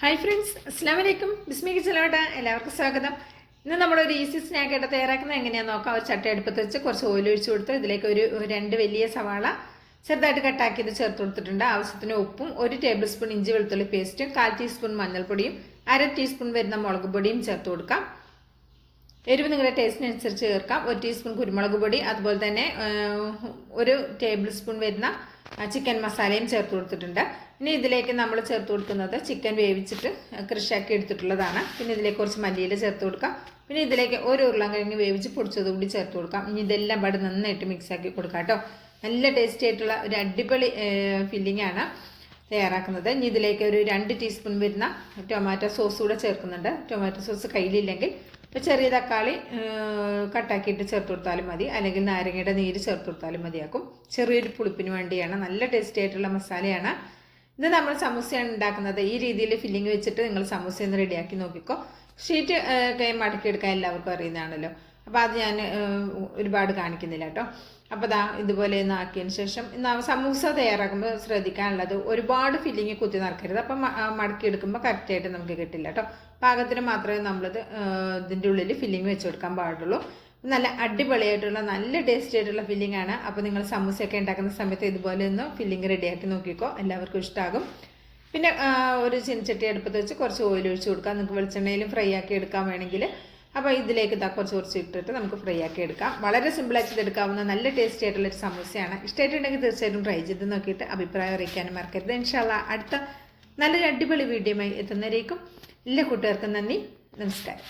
Hi friends, അസ്സലാമു അലൈക്കും. ബിസ്മിക്ക് ചിലവട്ടെ എല്ലാവർക്കും സ്വാഗതം. ഇന്ന് നമ്മളൊരു ഈസി സ്നാക്ക് ആയിട്ട് തയ്യാറാക്കുന്നത് എങ്ങനെയാണെന്ന് നോക്കാം. ഒരു ചട്ട അടുപ്പത്ത് വെച്ച് കുറച്ച് ഓയിൽ ഒഴിച്ച് കൊടുത്ത് ഇതിലേക്ക് ഒരു 2 വലിയ സവാള ചെറുതായിട്ട് കട്ടാക്കിയത് ചേർത്ത് കൊടുത്തിട്ടുണ്ട്. ആവശ്യത്തിന് ഉപ്പും 1 ടേബിൾ സ്പൂൺ ഇഞ്ചി വെളുത്തുള്ളി പേസ്റ്റും 1/4 ടീസ്പൂൺ മഞ്ഞൾപ്പൊടിയും 1/2 ടീസ്പൂൺ വരുന്ന മുളക് പൊടിയും ചേർത്ത് കൊടുക്കാം. എരിവ് നിങ്ങളുടെ ടേസ്റ്റിനനുസരിച്ച് ചേർക്കാം. 1 ടീസ്പൂൺ കുരുമുളക് പൊടി, അതുപോലെ തന്നെ 1 ടേബിൾ സ്പൂൺ വരുന്ന ചിക്കൻ മസാലയും ചേർത്ത് കൊടുത്തിട്ടുണ്ട്. ഇനി ഇതിലേക്ക് നമ്മൾ ചേർത്ത് കൊടുക്കുന്നത് ചിക്കൻ വേവിച്ചിട്ട് ക്രഷാക്കി എടുത്തിട്ടുള്ളതാണ്. പിന്നെ ഇതിലേക്ക് കുറച്ച് മല്ലിയില ചേർത്ത് കൊടുക്കാം. പിന്നെ ഇതിലേക്ക് ഒരു ഉരുളൻകിഴങ്ങ് വേവിച്ച് പൊടിച്ചത് കൂടി ചേർത്ത് കൊടുക്കാം. ഇനി ഇതെല്ലാം പാട് നന്നായിട്ട് മിക്സാക്കി കൊടുക്കാം കേട്ടോ. നല്ല ടേസ്റ്റി ആയിട്ടുള്ള ഒരു അടിപൊളി ഫില്ലിംഗ് ആണ് തയ്യാറാക്കുന്നത്. ഇനി ഇതിലേക്ക് ഒരു 2 ടീസ്പൂൺ വരുന്ന ടൊമാറ്റോ സോസ് കൂടെ ചേർക്കുന്നുണ്ട്. ടൊമാറ്റോ സോസ് കയ്യിലില്ലെങ്കിൽ ചെറിയ തക്കാളി കട്ടാക്കിയിട്ട് ചേർത്ത് കൊടുത്താലും മതി, അല്ലെങ്കിൽ നാരങ്ങയുടെ നീര് ചേർത്ത് കൊടുത്താലും മതിയാക്കും. ചെറിയൊരു പുളിപ്പിന് വേണ്ടിയാണ്. നല്ല ടേസ്റ്റി ആയിട്ടുള്ള മസാലയാണ് ഇത്. നമ്മൾ സമൂസയാണ് ഉണ്ടാക്കുന്നത്. ഈ രീതിയിൽ ഫില്ലിങ് വെച്ചിട്ട് നിങ്ങൾ സമൂസയൊന്ന് റെഡിയാക്കി നോക്കിക്കോ. ഷീറ്റ് മടക്കിയെടുക്കാൻ എല്ലാവർക്കും അറിയുന്നതാണല്ലോ. അപ്പോൾ അത് ഞാൻ ഒരുപാട് കാണിക്കുന്നില്ല കേട്ടോ. അപ്പോൾ ഇതുപോലെ ഒന്ന് ആക്കിയതിന് ശേഷം സമൂസ തയ്യാറാക്കുമ്പോൾ ശ്രദ്ധിക്കാനുള്ളത് ഒരുപാട് ഫില്ലിങ് കുത്തി നിറക്കരുത്. അപ്പം മടക്കിയെടുക്കുമ്പോൾ കറക്റ്റായിട്ട് നമുക്ക് കിട്ടില്ല കേട്ടോ. പാകത്തിന് മാത്രമേ നമ്മളിത് ഇതിൻ്റെ ഉള്ളിൽ ഫില്ലിങ് വെച്ച് കൊടുക്കാൻ പാടുള്ളൂ. നല്ല അടിപൊളിയായിട്ടുള്ള നല്ല ടേസ്റ്റി ആയിട്ടുള്ള ഫില്ലിംഗ് ആണ്. അപ്പോൾ നിങ്ങൾ സമൂസയൊക്കെ ഉണ്ടാക്കുന്ന സമയത്ത് ഇതുപോലെ ഒന്ന് ഫില്ലിംഗ് റെഡിയാക്കി നോക്കിക്കോ, എല്ലാവർക്കും ഇഷ്ടമാകും. പിന്നെ ഒരു ചീനച്ചട്ടി അടുപ്പത്ത് വെച്ച് കുറച്ച് ഓയിൽ ഒഴിച്ച് കൊടുക്കാം. നിങ്ങൾക്ക് വെളിച്ചെണ്ണയിലും ഫ്രൈ ആക്കി എടുക്കാൻ വേണമെങ്കിൽ. അപ്പോൾ ഇതിലേക്ക് കുറച്ച് ഇട്ടിട്ട് നമുക്ക് ഫ്രൈ ആക്കി എടുക്കാം. വളരെ സിമ്പിളാക്കി എടുക്കാവുന്ന നല്ല ടേസ്റ്റി ആയിട്ടുള്ളൊരു സമൂസയാണ്. ഇഷ്ടമായിട്ടുണ്ടെങ്കിൽ തീർച്ചയായിട്ടും ട്രൈ ചെയ്ത് നോക്കിയിട്ട് അഭിപ്രായം അറിയിക്കാനും മറക്കരുത്. ഇൻഷാ അല്ലാഹ് അടുത്ത നല്ലൊരു അടിപൊളി വീഡിയോയുമായി എത്തുന്നവരേക്കും എല്ലാ കൂട്ടുകാർക്കും നന്ദി, നമസ്കാരം.